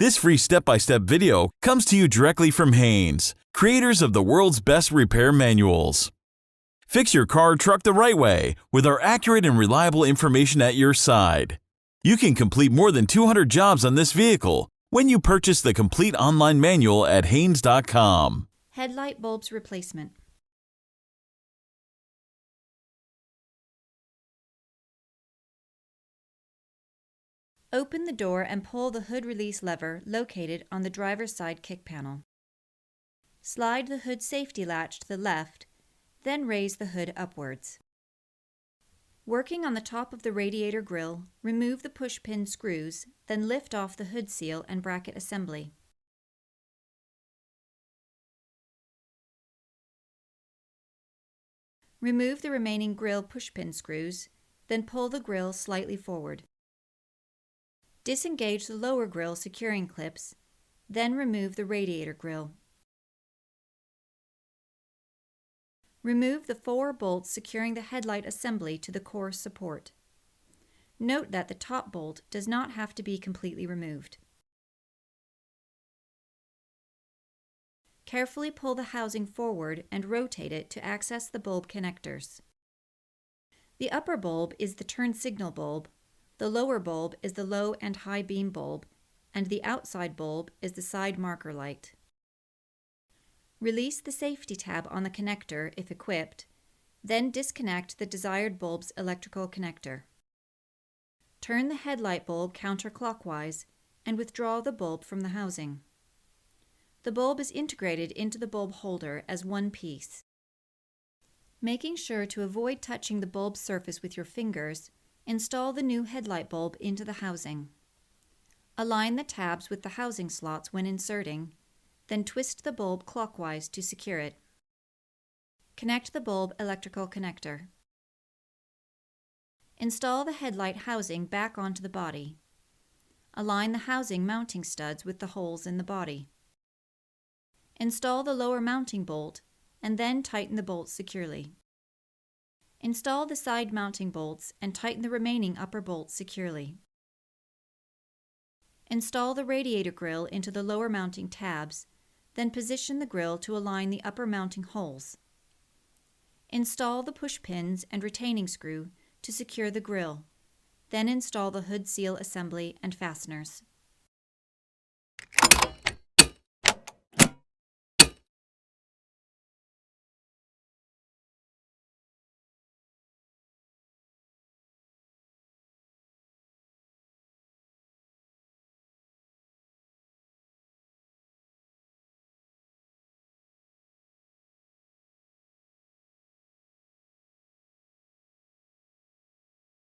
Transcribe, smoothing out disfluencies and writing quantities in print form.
This free step-by-step video comes to you directly from Haynes, creators of the world's best repair manuals. Fix your car or truck the right way with our accurate and reliable information at your side. You can complete more than 200 jobs on this vehicle when you purchase the complete online manual at Haynes.com. Headlight bulbs replacement. Open the door and pull the hood release lever located on the driver's side kick panel. Slide the hood safety latch to the left, then raise the hood upwards. Working on the top of the radiator grille, remove the push-pin screws, then lift off the hood seal and bracket assembly. Remove the remaining grille push-pin screws, then pull the grille slightly forward. Disengage the lower grille securing clips, then remove the radiator grille. Remove the 4 bolts securing the headlight assembly to the core support. Note that the top bolt does not have to be completely removed. Carefully pull the housing forward and rotate it to access the bulb connectors. The upper bulb is the turn signal bulb, the lower bulb is the low and high beam bulb, and the outside bulb is the side marker light. Release the safety tab on the connector if equipped, then disconnect the desired bulb's electrical connector. Turn the headlight bulb counterclockwise and withdraw the bulb from the housing. The bulb is integrated into the bulb holder as one piece. Making sure to avoid touching the bulb surface with your fingers, install the new headlight bulb into the housing. Align the tabs with the housing slots when inserting, then twist the bulb clockwise to secure it. Connect the bulb electrical connector. Install the headlight housing back onto the body. Align the housing mounting studs with the holes in the body. Install the lower mounting bolt and then tighten the bolts securely. Install the side mounting bolts and tighten the remaining upper bolts securely. Install the radiator grille into the lower mounting tabs, then position the grille to align the upper mounting holes. Install the push pins and retaining screw to secure the grille, then install the hood seal assembly and fasteners.